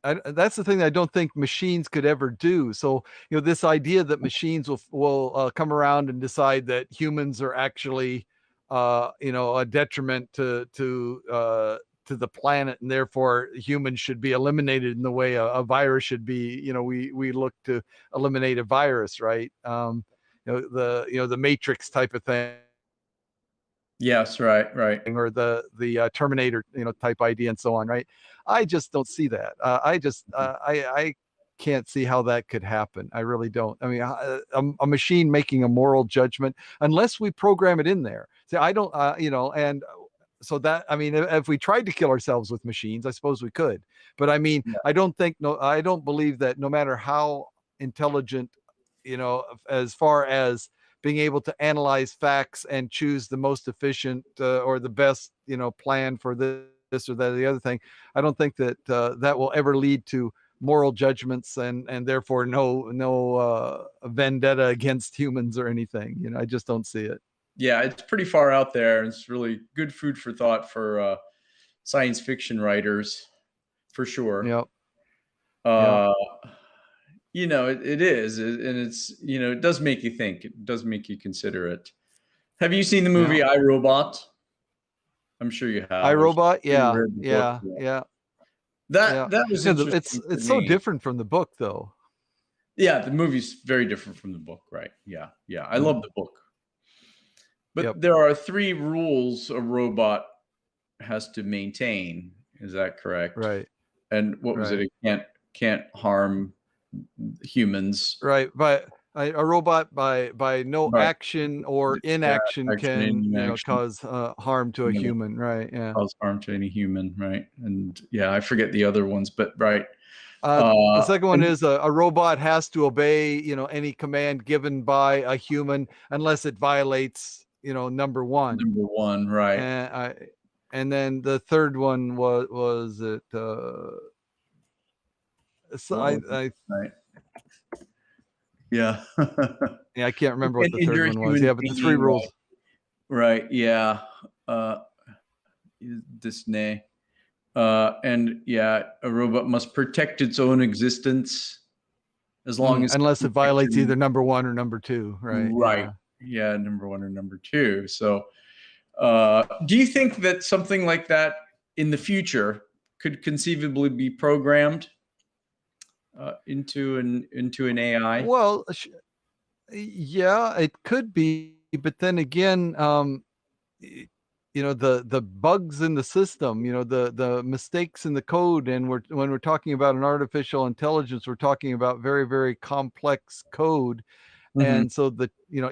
that's the thing that I don't think machines could ever do. So, this idea that machines will come around and decide that humans are actually, a detriment to the planet, and therefore humans should be eliminated in the way a virus should be. We look to eliminate a virus, right? The Matrix type of thing. Yes, right. Or the Terminator, type idea, and so on, right? I just don't see that. I can't see how that could happen. I really don't. I mean, a machine making a moral judgment, unless we program it in there. See, I don't, and so that, I mean, if we tried to kill ourselves with machines, I suppose we could. But I mean, I don't believe that no matter how intelligent, as far as being able to analyze facts and choose the most efficient or the best, plan for this or that or the other thing. I don't think that that will ever lead to moral judgments and therefore no vendetta against humans or anything. I just don't see it. Yeah, it's pretty far out there. It's really good food for thought for science fiction writers, for sure. Yep. Yep. Uh, it is, and it does make you think. It does make you consider it. Have you seen the movie Yeah. I, Robot? I'm sure you have. Or iRobot. you Yeah. read the book. Yeah. Yeah. Yeah. That was interesting to It's so me. different from the book, though. Yeah, the movie's very different from the book, right? Yeah, yeah. I love the book. But Yep. there are 3 rules a robot has to maintain. Is that correct? Right. And what was Right. it? It can't harm humans. Right. But a robot by no Right. action or Yeah, inaction action and can inaction. cause harm to a Yeah. human. Right. Yeah. Cause harm to any human, right? And yeah, I forget the other ones, but right. The second one And is a robot has to obey, any command given by a human unless it violates, number one. number 1, right. And then the third one was it so What was it? I Right. Yeah. yeah, I can't remember what You the can't third injure a one was. human Yeah, but the 3 being, rules. right, yeah. Uh, Disney. And yeah, a robot must protect its own existence as long as Unless it violates protection- either number 1 or number 2, right? Right. Yeah, number 1 or number 2. So, do you think that something like that in the future could conceivably be programmed into an AI? Well, yeah, it could be, but then again, the bugs in the system, the mistakes in the code, and when we're talking about an artificial intelligence, we're talking about very, very complex code. Mhm. And so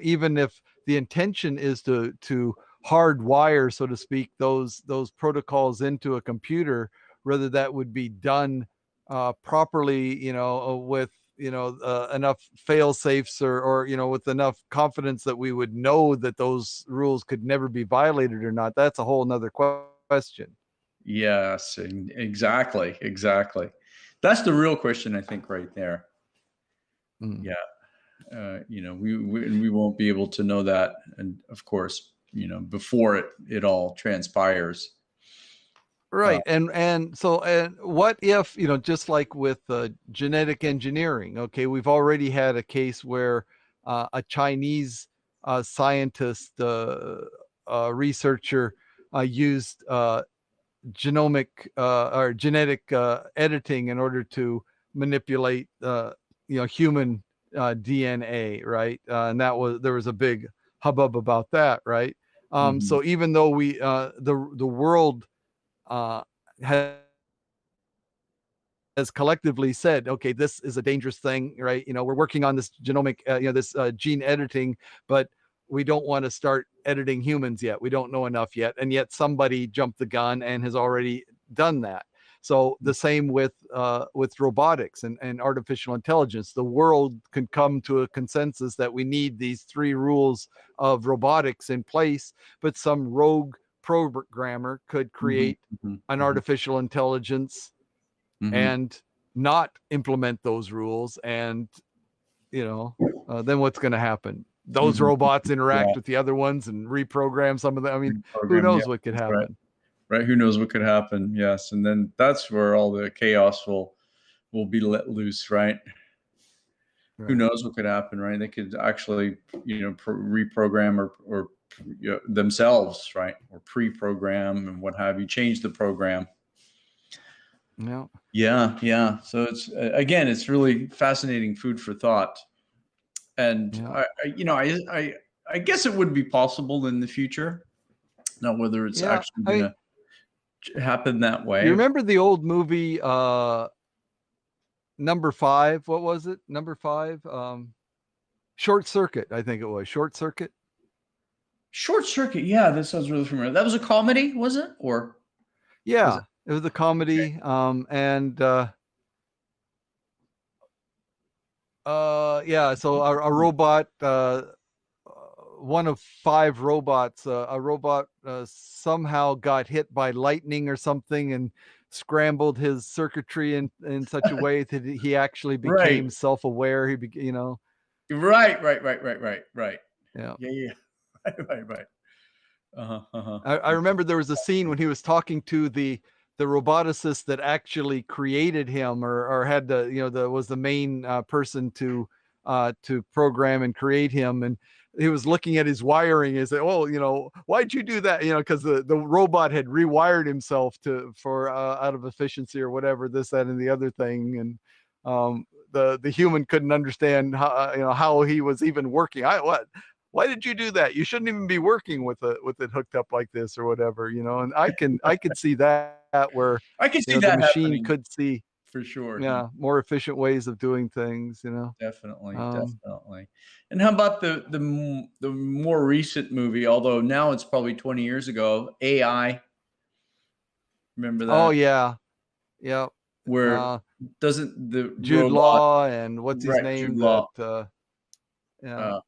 even if the intention is to hardwire, so to speak, those protocols into a computer, whether that would be done properly, with enough fail safes or with enough confidence that we would know that those rules could never be violated or not, that's a whole nother question. Yes, exactly, exactly. That's the real question, I think, right there. Mm. Yeah. We won't be able to know that, and of course, before it all transpires. Right. And so what if, just like with genetic engineering, okay, we've already had a case where a Chinese scientist researcher used genomic or genetic editing in order to manipulate human DNA, right? And there was a big hubbub about that, right? Mhm. So even though we the world has collectively said, okay, this is a dangerous thing, right? We're working on this genomic, this gene editing, but we don't want to start editing humans yet. We don't know enough yet, and yet somebody jumped the gun and has already done that. So the same with robotics and artificial intelligence. The world can come to a consensus that we need these 3 rules of robotics in place, but some rogue programmer could create Mhm. an artificial intelligence Mhm. and not implement those rules, and then what's going to happen? Those Mhm. robots interact Yeah. with the other ones and reprogram some of them. I mean, who Program, yeah, knows what could that's happen? right. Who knows what could happen? Yes, and then that's where all the chaos will be let loose, right? Who Right. knows what could happen, right? They could actually, reprogram or themselves, right, or pre-program and what have you, change the program. Yeah. Yeah, yeah. So it's again, it's really fascinating food for thought, and Yeah. I guess it would be possible in the future. Now, whether it's Yeah. actually going to happen that You way. remember the old movie Number 5? What was it? Number 5? Short Circuit, I think it was. Short Circuit. Short Circuit, yeah, that sounds really familiar. That was a comedy, was it? Or was Yeah, it? it was a comedy. And yeah, so a robot one of 5 robots. A robot somehow got hit by lightning or something and scrambled his circuitry in such a way that he actually Right. became self-aware. Right. Yeah. Yeah. Right. Uh-huh. I remember there was a scene when he was talking to the roboticist that actually created him, or had was the main person to program and create him, and he was looking at his wiring and said, "Oh, why'd you do that?" Because the robot had rewired himself for out of efficiency or whatever, this, that, and the other thing, and the human couldn't understand how he was even working. Why did you do that? You shouldn't even be working with it hooked up like this or whatever, and I could see that where I can see the that machine happening could see, for sure. more efficient ways of doing things. Definitely. Um, And how about the more recent movie? Although now it's probably 20 years ago. AI. Remember oh that? yeah, yeah. Where Uh, doesn't the Jude robot, Law and what's his right? Jude name, Law, yeah, uh,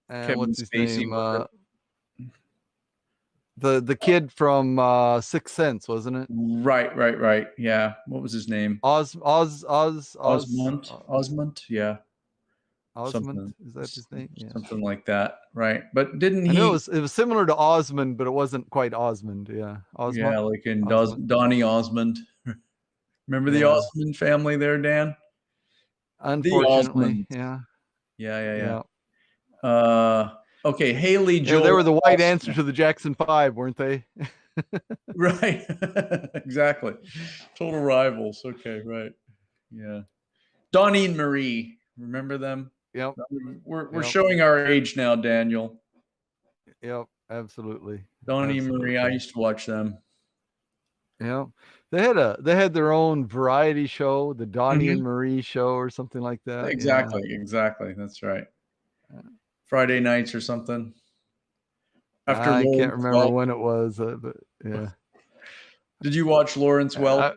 and Kevin what's his Spacey, name, was it? the kid from Sixth Sense, wasn't it? Right. Yeah. What was his name? Osmond. Yeah. Osmond, Something, is that his name? Yeah. something like that. Right. But didn't I know he? it was similar to Osmond, but it wasn't quite Osmond. Yeah, Yeah, Osmond. like in Osmond. Donny Osmond. Remember the Yeah. Osmond family there, Dan? The Unfortunately, Osmonds. yeah, Yeah. yeah, Okay, Haley yeah. They Joel were the white answer Osment. to the Jackson 5, weren't they? Right. Exactly. Total rivals. Okay, right. Yeah. Donnie and Marie. Remember them? Yep, We're yep, showing our age now, Daniel. yep. Absolutely, Donnie and Marie. I absolutely. used to watch them. Yeah, they had their own variety show, the Donnie and Mhm. Marie show, or something like that. Yeah. Exactly. That's right. Friday nights or something. After I can't Lawrence remember Welk. when it was, but yeah. Did you watch Lawrence Welk? Uh,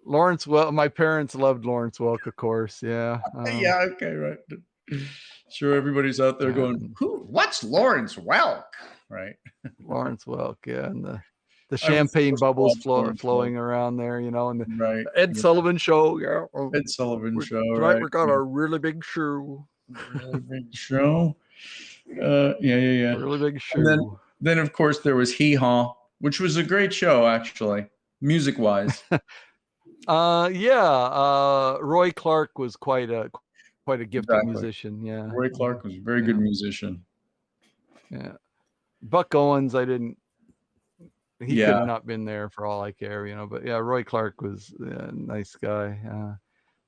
Lawrence Welk. My parents loved Lawrence Welk, of course. Yeah. Yeah, okay, right. Sure, everybody's out there going, And "Who? What's Lawrence Welk?" Right. Lawrence Welk, yeah, and the I was champagne forced to bubbles watch Lawrence Welk. flowing around there, and the Right. Ed Yeah. Sullivan show. Yeah, Ed Sullivan Show, tonight right? we got Yeah. our really big show, Really big show. Yeah. really big And show. then of course there was Hee Haw, which was a great show actually, music wise. Yeah, Roy Clark was quite a gifted Exactly. musician. Yeah, Roy Clark was a very good yeah, musician. yeah. Buck Owens, he could Yeah, have not been there for all I care, but yeah, Roy Clark was a nice guy.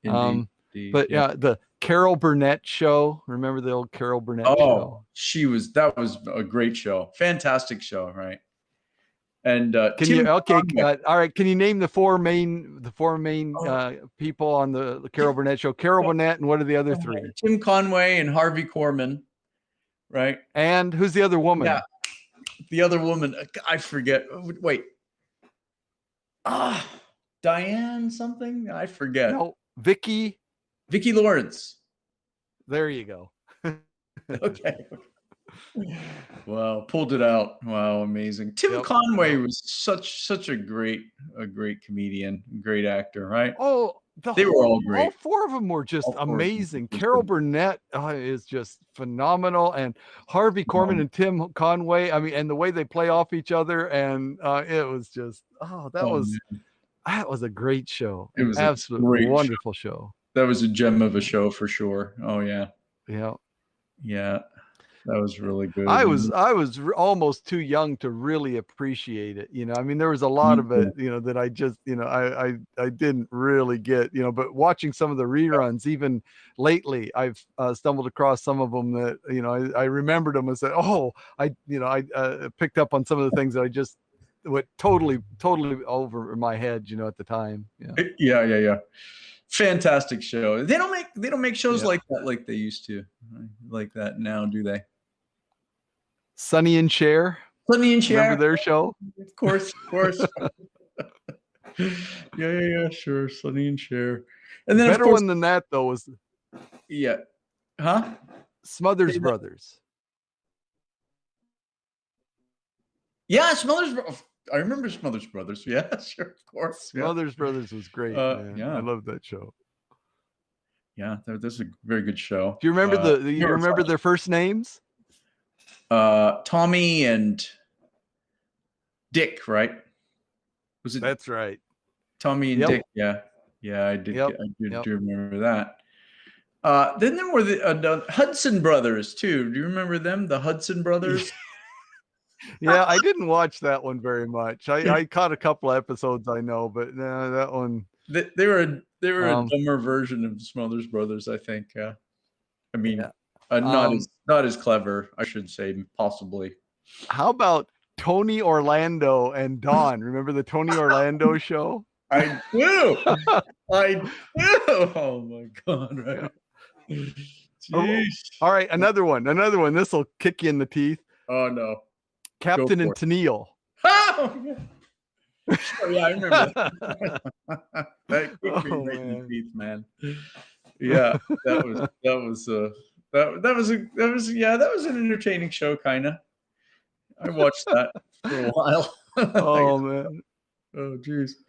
indeed. But Yeah. yeah, the Carol Burnett show. Remember the old Carol Burnett Oh, show? that was a great show. Fantastic show, right? And Can you Tim okay? Conway. All right. Can you name the four main people on the Carol Burnett show? Carol Burnett, and what are the other three? Tim Conway and Harvey Korman, right? And who's the other woman? Yeah, the other woman, I forget. Wait, Diane something? I forget. No, Vicky. Vicki Lawrence. There you go. Okay. Wow, pulled it out. Wow, amazing. Tim Yep, Conway yep. was such a great comedian, great actor, right? Oh, They were all all great. four of them were just All four of them amazing. were Carol good. Burnett is just phenomenal, and Harvey Korman and Tim Conway. I mean, and the way they play off each other, and it was just Oh man, that was a great show, it an was a absolute great show. wonderful show. That was a gem of a show for sure. Oh yeah, Yeah. yeah, that was really good. I was almost too young to really appreciate it. I mean, there was a lot Me of too. it, that I just, I didn't really get, but watching some of the reruns, even lately, I've stumbled across some of them that, I remembered them and said, oh, I picked up on some of the things that I just went totally over my head, at the time. Yeah. Yeah. Fantastic show. They don't make shows Yeah. like that like they used to, like that now, do they? Sonny and Cher. Sonny and Remember Cher, their show? of course. Yeah, sure. Sonny and Cher, and then of Better course, one than that though was yeah, huh? Smothers Say that- Brothers. Yeah, I remember Smothers Brothers. Yeah, sure, of course. Yeah. Smothers Brothers was great, man. Yeah. I love that show. Yeah, that's a very good show. Do you remember you remember their first names? Tommy and Dick, right? Was it That's right. Tommy and Yep. Dick? Yeah, I did. Yep. Do remember that. Then there were the Hudson Brothers too. Do you remember them? The Hudson Brothers. Yeah, I didn't watch that one very much. I caught a couple episodes, I know, but that one. They were a dumber version of the Smothers Brothers, I think. I mean, yeah. not as clever, I should say, possibly. How about Tony Orlando and Dawn? Remember the Tony Orlando show? I do. I do. Oh my God! Right. Oh, all right, another one. This will kick you in the teeth. Oh no. Captain and Tennille. Oh, yeah. Oh, yeah, I remember that. That kicked me right in the teeth, man. Yeah, that was an entertaining show, kind of. I watched that for a while. Oh man. Oh geez.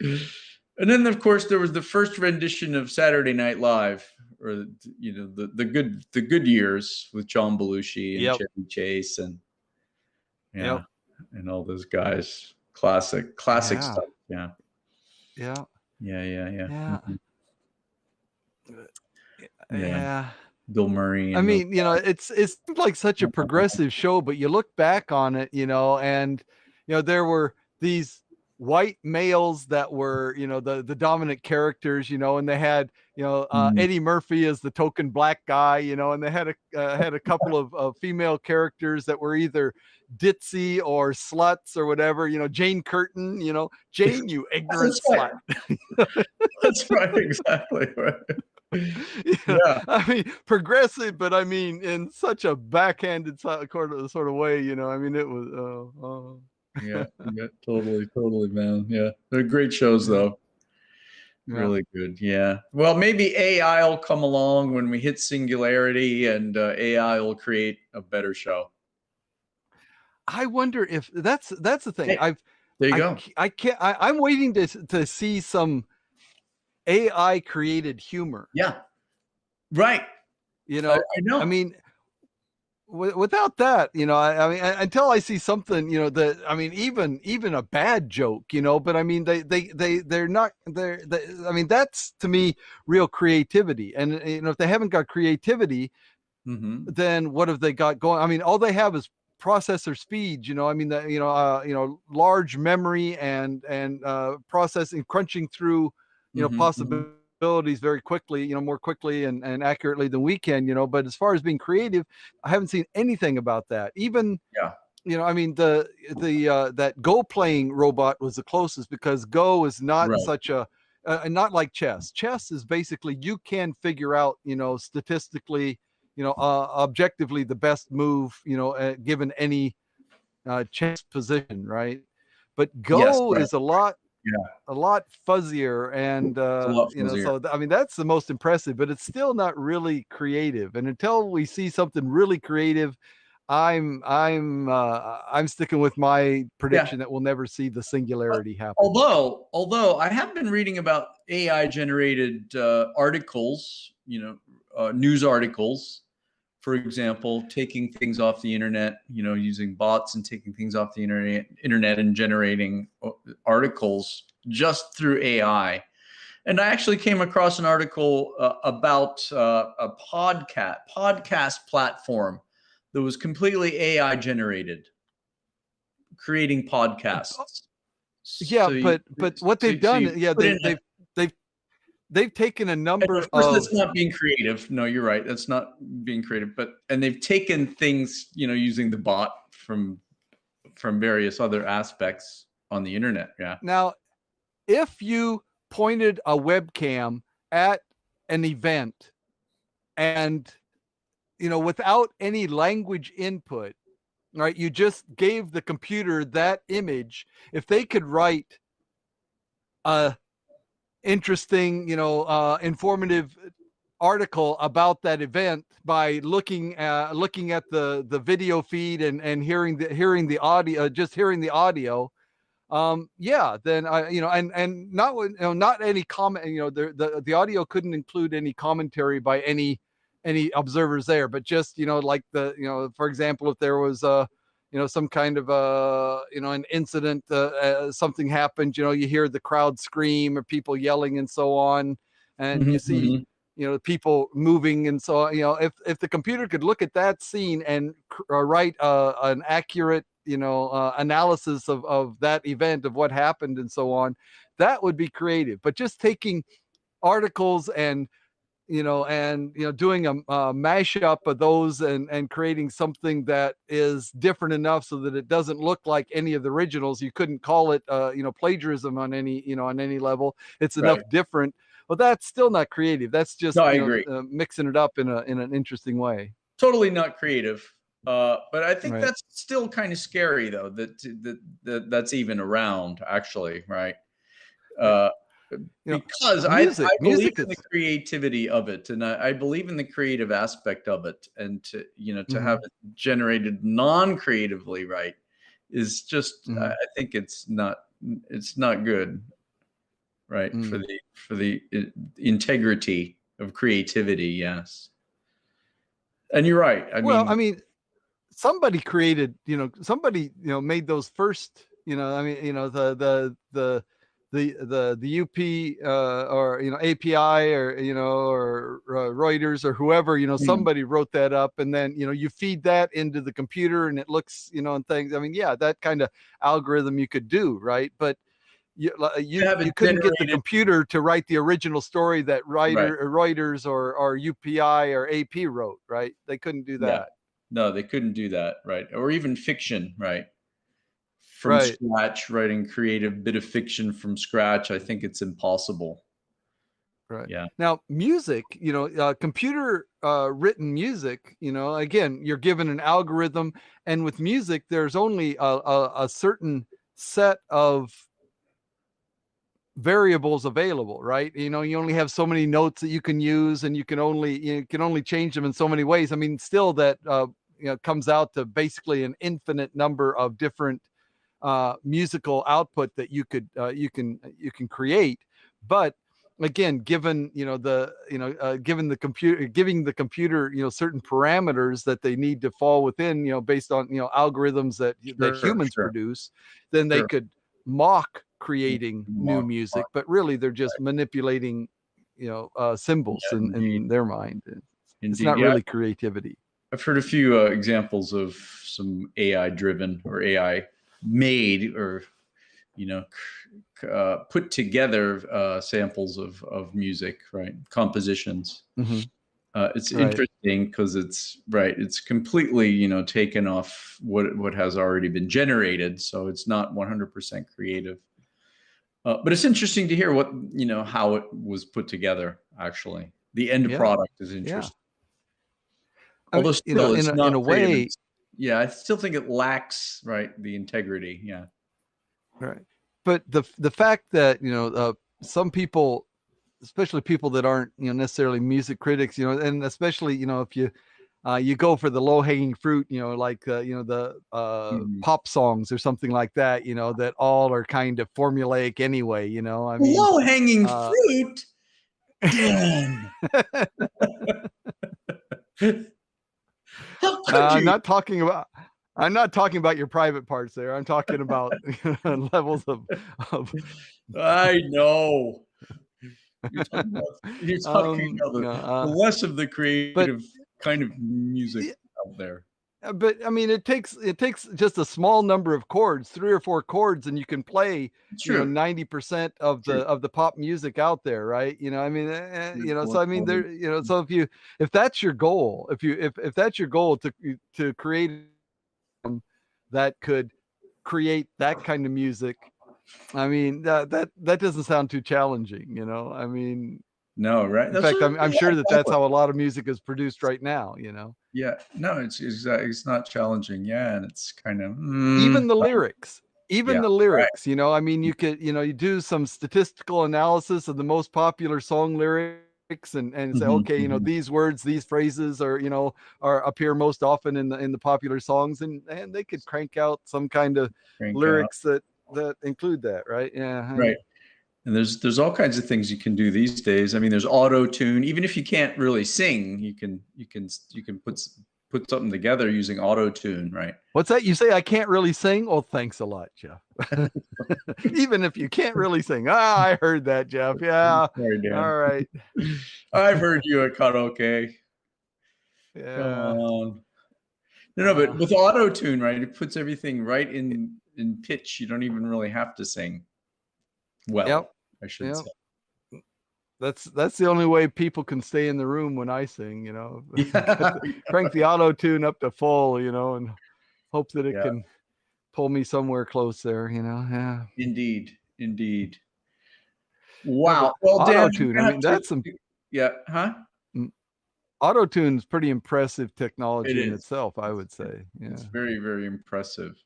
And then of course there was the first rendition of Saturday Night Live, or the good years with John Belushi and Chevy Chase and and all those guys. Classic stuff. Yeah. Mm-hmm. Yeah. Bill Murray. I mean, it's like such a progressive show, but you look back on it, and there were these white males that were, the dominant characters, and they had, Eddie Murphy as the token black guy, and they had a couple of female characters that were either ditzy or sluts or whatever, Jane Curtin, Jane, you ignorant slut. That's right, exactly right. Yeah, I mean progressive, but I mean in such a backhanded sort of way, I mean it was yeah, totally, man. Yeah, they're great shows though. Really good. Yeah. Well, maybe AI will come along when we hit Singularity, and AI will create a better show. I wonder if that's the thing. Hey, there you go. I'm waiting to see some AI created humor. Yeah. Right. I know. I mean, without that, I mean, until I see something, that, I mean, even a bad joke, but I mean, they're not, I mean, that's to me real creativity. And, if they haven't got creativity, then what have they got going? I mean, all they have is processor speed, I mean, large memory and processing, crunching through, possibilities very quickly, more quickly and accurately than we can, but as far as being creative, I haven't seen anything about that. Even, I mean, that Go playing robot was the closest, because Go is not such a, not like chess. Chess is basically, you can figure out, statistically, objectively the best move, given any chess position, right? But Go is a lot fuzzier, and so I mean that's the most impressive, but it's still not really creative. And until we see something really creative, I'm sticking with my prediction that we'll never see the Singularity happen. Although I have been reading about AI generated articles, news articles, for example, taking things off the internet, using bots and taking things off the internet and generating articles just through AI. And I actually came across an article about a podcast platform that was completely AI generated, creating podcasts. Yeah, but what they've done, they've taken a number of that's not being creative. No, you're right. That's not being creative. And they've taken things, using the bot from various other aspects on the internet. Yeah. Now, if you pointed a webcam at an event and, without any language input, right, you just gave the computer that image, if they could write a interesting, informative article about that event by looking at the video feed and hearing the audio, just hearing the audio, yeah, then I, and not, not any comment, the audio couldn't include any commentary by any observers there, but just, like for example, if there was some kind of an incident, something happened, you hear the crowd scream or people yelling and so on, and you see people moving and so on. If the computer could look at that scene and write an accurate analysis of that event, of what happened and so on, that would be creative. But just taking articles and doing a mashup of those and creating something that is different enough so that it doesn't look like any of the originals. You couldn't call it plagiarism on any level. It's enough different. Well, that's still not creative. That's just I agree. Mixing it up in an interesting way. Totally not creative. But I think that's still kind of scary, though, that's even around, actually, right? Because music, I believe in the creativity of it, and I believe in the creative aspect of it, and to have it generated non-creatively, right, is just I think it's not good, right, for the integrity of creativity. Yes, and you're right. I mean, somebody created, somebody made those first, the UP or API or Reuters or whoever, somebody wrote that up, and then you feed that into the computer and it looks and things. I mean, yeah, that kind of algorithm you could do, right? But you couldn't get the computer to write the original story that Reuters or UPI or AP wrote, right? They couldn't do that. Yeah. No, they couldn't do that, right? Or even fiction, right? From scratch, writing creative bit of fiction from scratch, I think it's impossible. Right. Yeah. Now, music, computer written music, again, you're given an algorithm, and with music, there's only a certain set of variables available, right? You only have so many notes that you can use, and you can only change them in so many ways. I mean, still that comes out to basically an infinite number of different musical output that you can create. But again, given giving the computer certain parameters that they need to fall within, based on algorithms that humans produce, then they could mock creating new music, but really they're just manipulating symbols in their mind. It's not really creativity. I've heard a few examples of some AI driven or AI made or put together samples of music, right? Compositions. It's interesting because it's completely taken off what has already been generated, so it's not 100% creative. But it's interesting to hear what how it was put together. Actually, the end product is interesting. Although still, it's not in a way. Yeah, I still think it lacks the integrity. Yeah, right. But the fact that some people, especially people that aren't necessarily music critics, and especially if you go for the low-hanging fruit, like the pop songs or something like that, that all are kind of formulaic anyway. I mean, low-hanging fruit. Damn. How could you? I'm not talking about your private parts there. I'm talking about levels of. I know. You're talking about the less of the creative kind of music out there. But I mean, it takes just a small number of chords, 3 or 4 chords, and you can play 90% of the pop music out there, right? I mean, so I mean, there, so if that's your goal, if that's your goal to create that could create that kind of music, I mean, that doesn't sound too challenging, I mean. No, right. In fact, I'm sure that's how a lot of music is produced right now, Yeah, no, it's not challenging. Yeah, and it's kind of even the lyrics, I mean, you could, you do some statistical analysis of the most popular song lyrics, and say, okay, you know, these words, these phrases are, you know, are appear most often in the popular songs, and they could crank out some kind of lyrics that include that, right? Yeah. Right. And there's all kinds of things you can do these days. I mean, there's auto tune. Even if you can't really sing, you can put something together using auto tune, right? What's that? You say I can't really sing? Oh, thanks a lot, Jeff. Even if you can't really sing. Ah, I heard that, Jeff. Yeah. Sorry, Dan. All right. I've heard you at karaoke. Yeah. Come on. No, but with auto tune, right? It puts everything right in pitch. You don't even really have to sing. Well, I should say. That's the only way people can stay in the room when I sing, you know. Yeah. Crank the auto tune up to full, you know, and hope that it can pull me somewhere close there, you know. Yeah. Indeed. Wow. Well, auto Dan, tune. I mean, that's some. Yeah. Huh? Auto tune's pretty impressive technology in itself, I would say. Yeah. It's very, very impressive.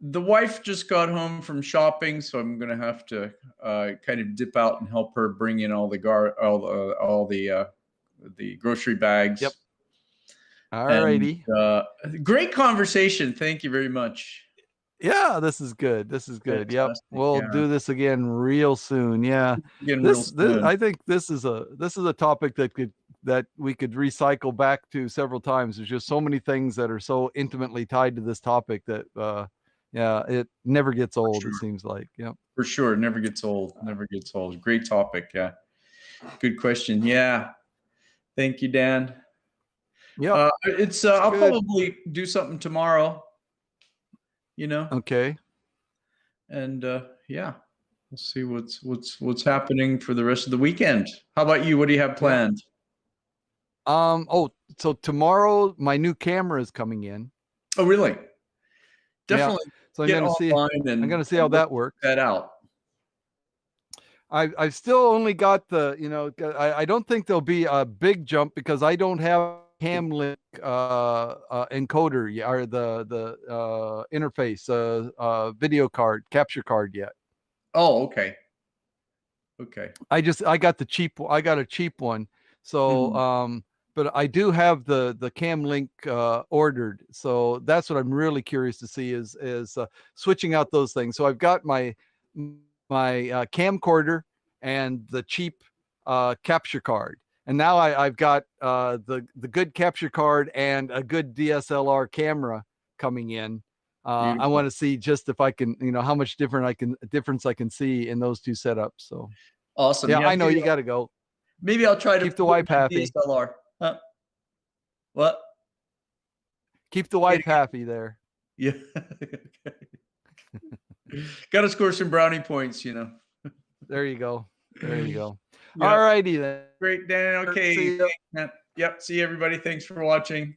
The wife just got home from shopping, so I'm gonna have to kind of dip out and help her bring in all the grocery bags. Yep. All righty. Great conversation. Thank you very much. Yeah, this is good. This is good. Fantastic. Yep. We'll do this again real soon. Yeah. This I think this is a topic that we could recycle back to several times. There's just so many things that are so intimately tied to this topic that yeah, it never gets old, it seems like. Yeah. For sure. It never gets old. Never gets old. Great topic. Yeah. Good question. Yeah. Thank you, Dan. Yeah. I'll probably do something tomorrow. You know. Okay. And yeah, we'll see what's happening for the rest of the weekend. How about you? What do you have planned? Oh, so tomorrow my new camera is coming in. Oh, really? Definitely. Yeah. So I'm gonna see how that works. That out. I've still only got the, you know, I don't think there'll be a big jump because I don't have cam link encoder or the interface video card capture card yet. Oh, okay. I got a cheap one, so but I do have the cam link ordered, so that's what I'm really curious to see is switching out those things. So I've got my camcorder and the cheap capture card, and now I've got the good capture card and a good DSLR camera coming in. I want to see just if I can, you know, how much difference I can see in those two setups. So awesome. Yeah, I know you got to go. Maybe I'll try to keep the wife happy. DSLR. Huh? What? Keep the wife happy there. Yeah. Got to score some brownie points, you know. There you go. Yeah. All righty then. Great, Dan. Okay. See you. Yep. See you, everybody. Thanks for watching.